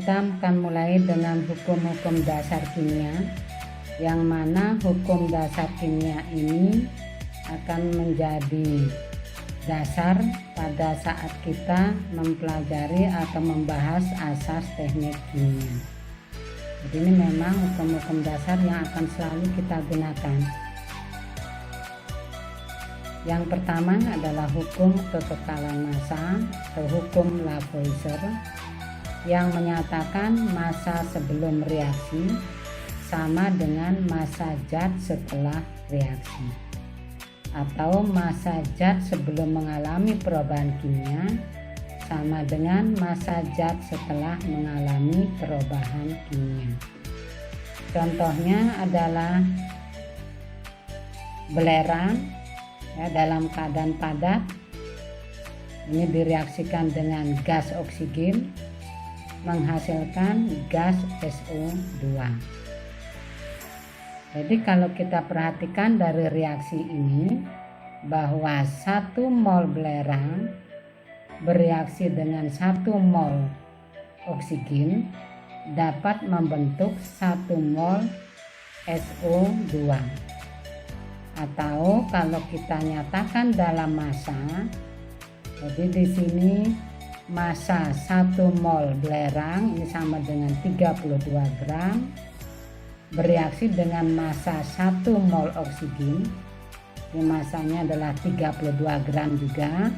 kita akan mulai dengan hukum-hukum dasar kimia, yang mana hukum dasar kimia ini akan menjadi dasar pada saat kita mempelajari atau membahas asas teknik kimia. Jadi ini memang hukum-hukum dasar yang akan selalu kita gunakan. Yang pertama adalah hukum kekekalan massa atau hukum Lavoisier, yang menyatakan massa sebelum reaksi sama dengan massa zat setelah reaksi, atau massa zat sebelum mengalami perubahan kimia sama dengan massa zat setelah mengalami perubahan kimia. Contohnya adalah belerang ya, dalam keadaan padat ini direaksikan dengan gas oksigen menghasilkan gas SO2. Jadi kalau kita perhatikan dari reaksi ini, bahwa 1 mol belerang bereaksi dengan 1 mol oksigen dapat membentuk 1 mol SO2. Atau kalau kita nyatakan dalam massa, jadi di sini massa 1 mol belerang ini sama dengan 32 gram bereaksi dengan massa 1 mol oksigen, ini massanya adalah 32 gram juga.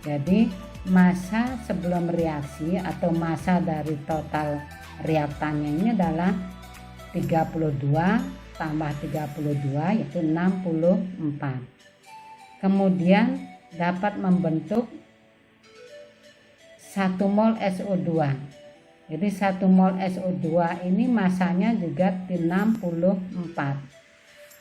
Jadi massa sebelum reaksi atau massa dari total reaktannya ini adalah 32 tambah 32 yaitu 64. Kemudian dapat membentuk 1 mol SO2. Jadi 1 mol SO2 ini massanya juga 64.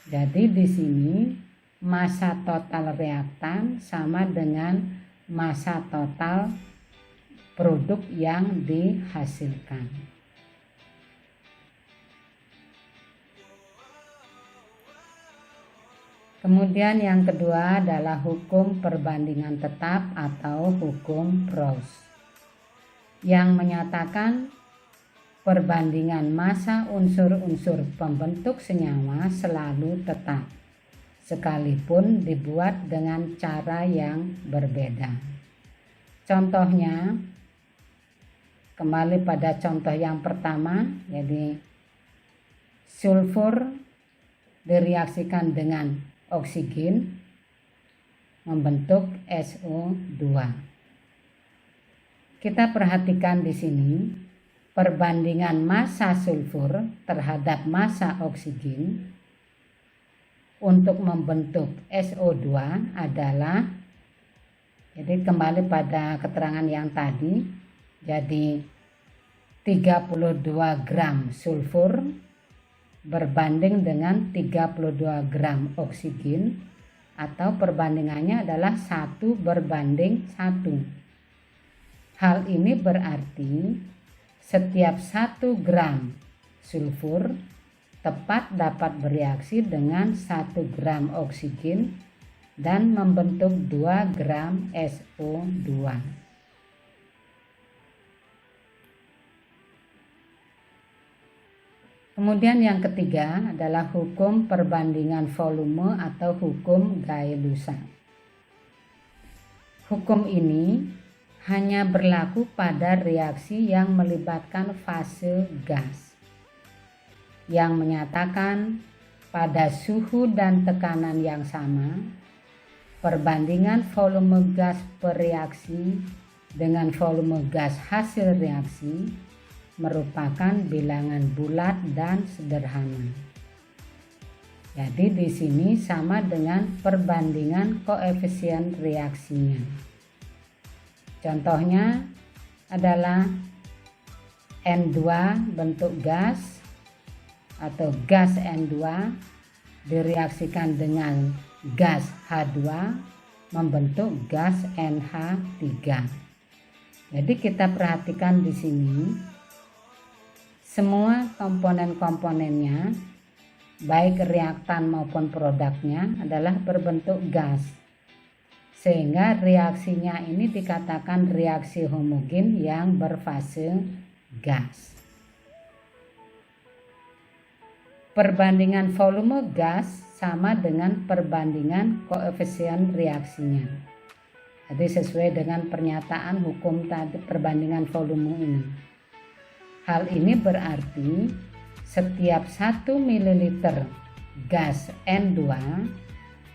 Jadi di sini massa total reaktan sama dengan massa total produk yang dihasilkan. Kemudian yang kedua adalah hukum perbandingan tetap atau hukum Proust, yang menyatakan perbandingan massa unsur-unsur pembentuk senyawa selalu tetap, sekalipun dibuat dengan cara yang berbeda. Contohnya, kembali pada contoh yang pertama, jadi sulfur direaksikan dengan oksigen membentuk SO2. Kita perhatikan di sini perbandingan massa sulfur terhadap massa oksigen untuk membentuk SO2 adalah, jadi kembali pada keterangan yang tadi, jadi 32 gram sulfur berbanding dengan 32 gram oksigen, atau perbandingannya adalah 1:1. Hal ini berarti setiap 1 gram sulfur tepat dapat bereaksi dengan 1 gram oksigen dan membentuk 2 gram SO2. Kemudian yang ketiga adalah hukum perbandingan volume atau hukum Gay-Lussac. Hukum ini hanya berlaku pada reaksi yang melibatkan fase gas, yang menyatakan pada suhu dan tekanan yang sama, perbandingan volume gas per reaksi dengan volume gas hasil reaksi merupakan bilangan bulat dan sederhana. Jadi di sini sama dengan perbandingan koefisien reaksinya. Contohnya adalah N2 bentuk gas atau gas N2 direaksikan dengan gas H2 membentuk gas NH3. Jadi kita perhatikan di sini semua komponen-komponennya baik reaktan maupun produknya adalah berbentuk gas, sehingga reaksinya ini dikatakan reaksi homogen yang berfase gas. Perbandingan volume gas sama dengan perbandingan koefisien reaksinya. Jadi sesuai dengan pernyataan hukum tadi perbandingan volume ini. Hal ini berarti setiap 1 ml gas N2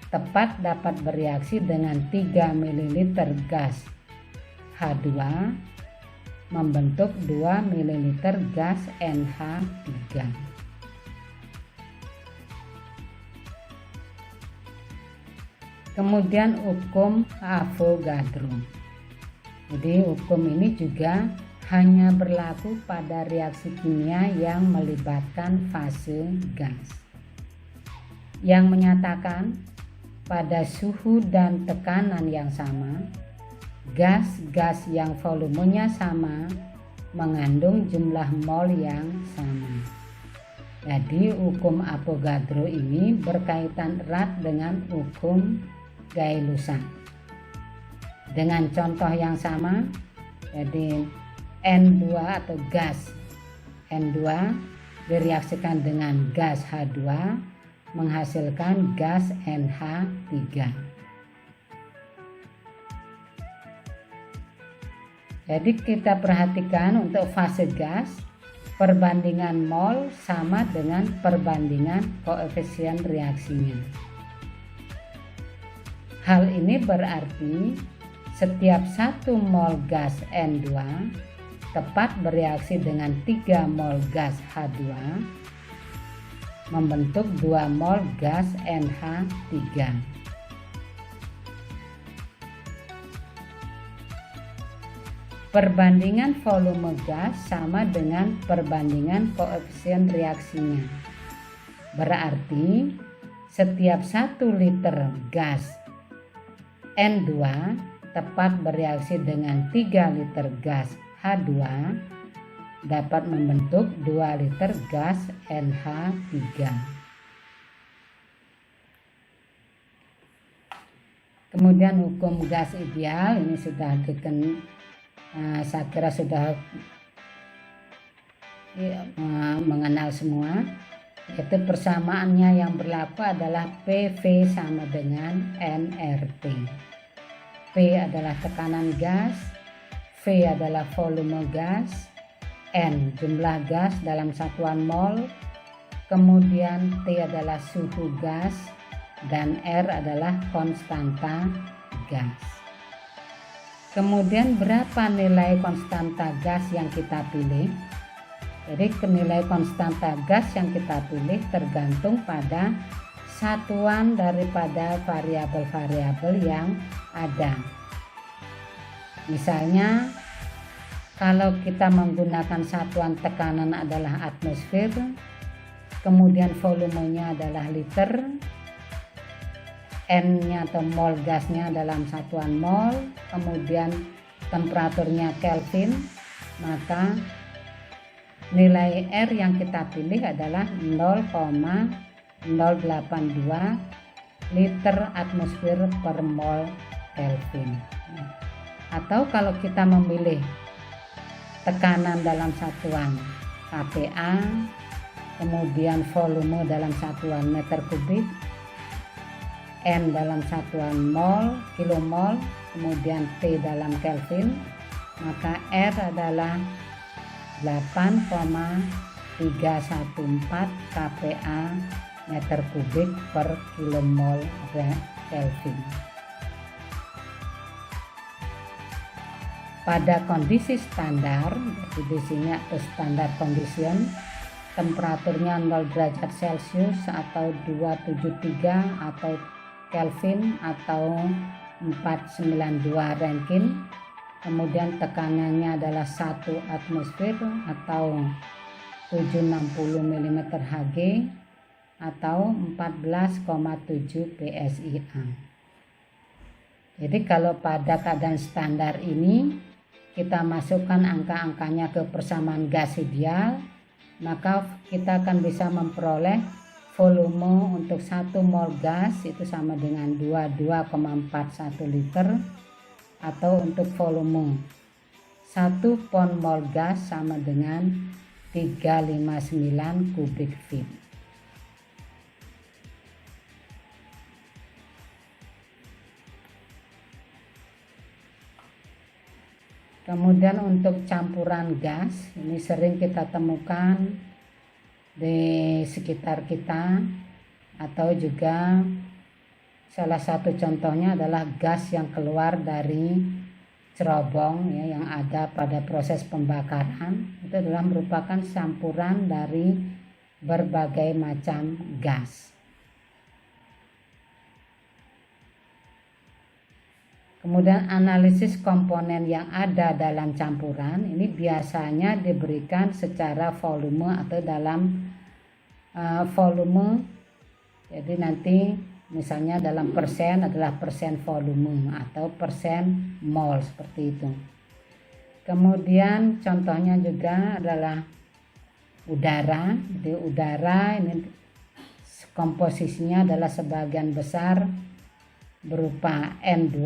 tepat dapat bereaksi dengan 3 ml gas H2 membentuk 2 ml gas NH3. Kemudian hukum Avogadro. Jadi hukum ini juga hanya berlaku pada reaksi kimia yang melibatkan fase gas. Yang menyatakan pada suhu dan tekanan yang sama, gas-gas yang volumenya sama mengandung jumlah mol yang sama. Jadi hukum Avogadro ini berkaitan erat dengan hukum Gay-Lussac. Dengan contoh yang sama, jadi N2 atau gas N2 direaksikan dengan gas H2 menghasilkan gas NH3. Jadi kita perhatikan untuk fase gas, perbandingan mol sama dengan perbandingan koefisien reaksinya. Hal ini berarti setiap 1 mol gas N2 tepat bereaksi dengan 3 mol gas H2 membentuk 2 mol gas NH3. Perbandingan volume gas sama dengan perbandingan koefisien reaksinya. Berarti setiap 1 liter gas N2 tepat bereaksi dengan 3 liter gas H2 dapat membentuk 2 liter gas NH3. Kemudian hukum gas ideal ini sudah saya kira sudah mengenal semua, yaitu persamaannya yang berlaku adalah PV sama dengan nRT. P adalah tekanan gas, V adalah volume gas, N jumlah gas dalam satuan mol, kemudian T adalah suhu gas, dan R adalah konstanta gas. Kemudian berapa nilai konstanta gas yang kita pilih? Jadi nilai konstanta gas yang kita pilih tergantung pada satuan daripada variabel-variabel yang ada. Misalnya kalau kita menggunakan satuan tekanan adalah atmosfer, kemudian volumenya adalah liter, N-nya atau mol gasnya dalam satuan mol, kemudian temperaturnya Kelvin, maka nilai R yang kita pilih adalah 0,082 liter atmosfer per mol Kelvin. Atau kalau kita memilih tekanan dalam satuan kPa, kemudian volume dalam satuan meter kubik, N dalam satuan mol, kilomol, kemudian T dalam Kelvin, maka R adalah 8,314 kPa meter kubik per kilomol Kelvin. Pada kondisi standar, jadi di sini atau standar condition, temperaturnya 0 derajat Celcius atau 273 atau Kelvin atau 492 Rankine, kemudian tekanannya adalah 1 atmosfer atau 760 mm Hg atau 14,7 PSIA. Jadi kalau pada keadaan standar ini kita masukkan angka-angkanya ke persamaan gas ideal, maka kita akan bisa memperoleh volume untuk 1 mol gas itu sama dengan 22,41 liter, atau untuk volume 1 pon mol gas sama dengan 359 kubik feet. Kemudian untuk campuran gas, ini sering kita temukan di sekitar kita, atau juga salah satu contohnya adalah gas yang keluar dari cerobong ya, yang ada pada proses pembakaran. Itu adalah merupakan campuran dari berbagai macam gas. Kemudian analisis komponen yang ada dalam campuran ini biasanya diberikan secara volume atau dalam volume. Jadi nanti misalnya dalam persen adalah persen volume atau persen mol, seperti itu. Kemudian contohnya juga adalah udara. Jadi udara ini komposisinya adalah sebagian besar berupa N2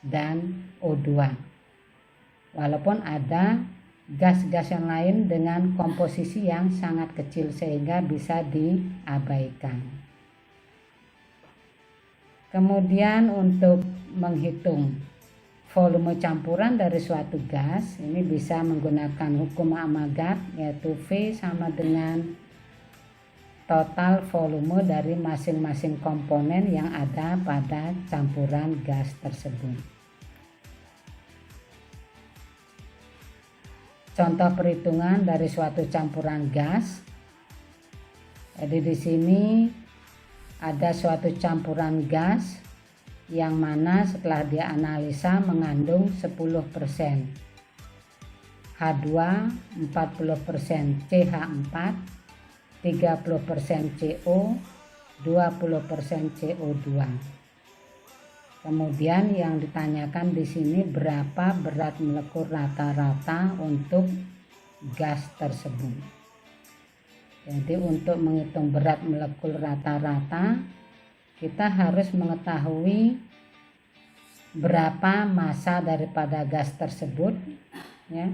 dan O2. Walaupun ada gas-gas yang lain dengan komposisi yang sangat kecil sehingga bisa diabaikan. Kemudian untuk menghitung volume campuran dari suatu gas, ini bisa menggunakan hukum Avogadro, yaitu V sama dengan total volume dari masing-masing komponen yang ada pada campuran gas tersebut. Contoh perhitungan dari suatu campuran gas. Jadi di sini ada suatu campuran gas yang mana setelah dianalisa mengandung 10% H2, 40% CH4, 30% CO, 20% CO2. Kemudian yang ditanyakan di sini berapa berat molekul rata-rata untuk gas tersebut. Jadi untuk menghitung berat molekul rata-rata, kita harus mengetahui berapa massa daripada gas tersebut, ya.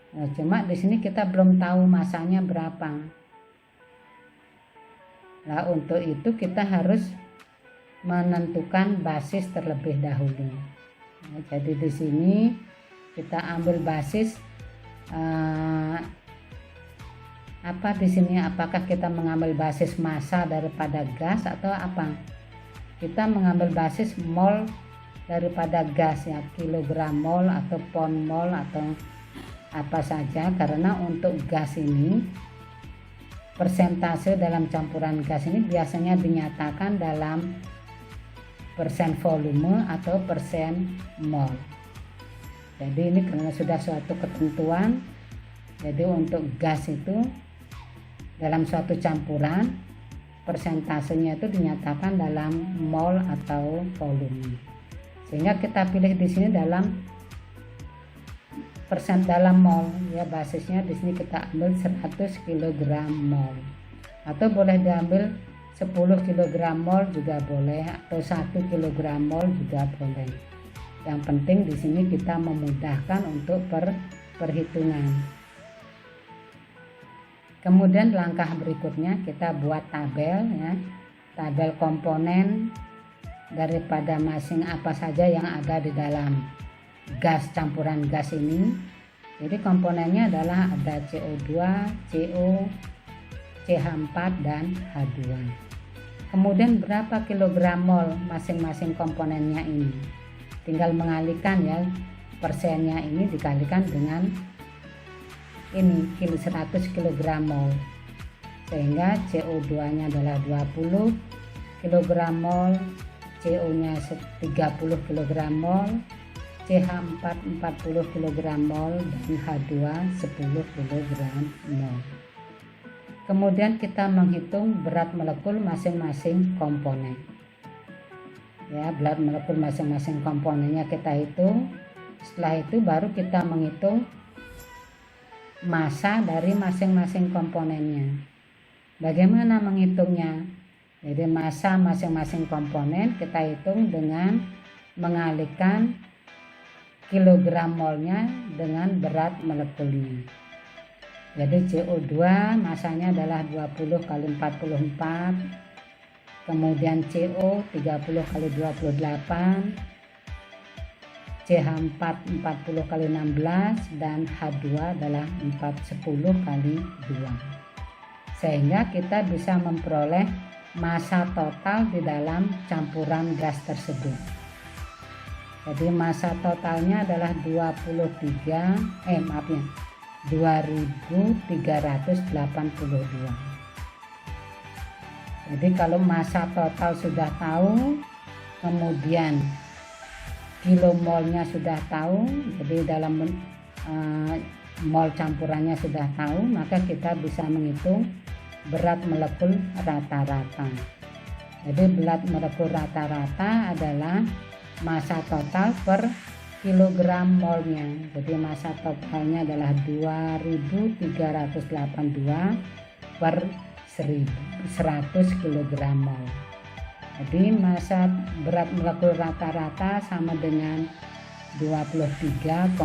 Nah, cuma di sini kita belum tahu masanya berapa. Nah, untuk itu kita harus menentukan basis terlebih dahulu. Nah, jadi di sini kita ambil basis apa di sini? Apakah kita mengambil basis massa daripada gas atau apa? Kita mengambil basis mol daripada gas, ya, kilogram mol atau pon mol atau apa saja, karena untuk gas ini persentase dalam campuran gas ini biasanya dinyatakan dalam persen volume atau persen mol. Jadi ini karena sudah suatu ketentuan, jadi untuk gas itu dalam suatu campuran persentasenya itu dinyatakan dalam mol atau volume, sehingga kita pilih di sini dalam persen dalam mol, ya. Basisnya di sini kita ambil 100 kg mol, atau boleh diambil 10 kg mol juga boleh, atau 1 kg mol juga boleh. Yang penting di sini kita memudahkan untuk perhitungan. Kemudian langkah berikutnya kita buat tabel, ya. Tabel komponen daripada masing apa saja yang ada di dalam gas campuran gas ini. Jadi komponennya adalah ada CO2, CO, CH4 dan H2. Kemudian berapa kilogram mol masing-masing komponennya ini? Tinggal mengalihkan, ya, persennya ini dikalikan dengan ini 100 kg mol, sehingga CO2-nya adalah 20 kg mol, CO-nya 30 kg mol, CH4 40 kg mol, dan H2 10 kg mol. Kemudian kita menghitung berat molekul masing-masing komponen. Ya, berat molekul masing-masing komponennya kita hitung. Setelah itu baru kita menghitung massa dari masing-masing komponennya. Bagaimana menghitungnya? Jadi massa masing-masing komponen kita hitung dengan mengalihkan kilogram molnya dengan berat molekuli. Jadi CO2 masanya adalah 20 kali 44, kemudian CO 30 kali 28, CH4 40 kali 16, dan H2 adalah 410 kali 2. Sehingga kita bisa memperoleh massa total di dalam campuran gas tersebut. Jadi massa totalnya adalah 2382. Jadi kalau massa total sudah tahu, kemudian kilomolnya sudah tahu, jadi dalam mol campurannya sudah tahu, maka kita bisa menghitung berat molekul rata-rata. Jadi berat molekul rata-rata adalah massa total per kilogram molnya. Jadi massa totalnya adalah 2382 per 100 kg mol. Jadi massa berat molekul rata-rata sama dengan 23,82.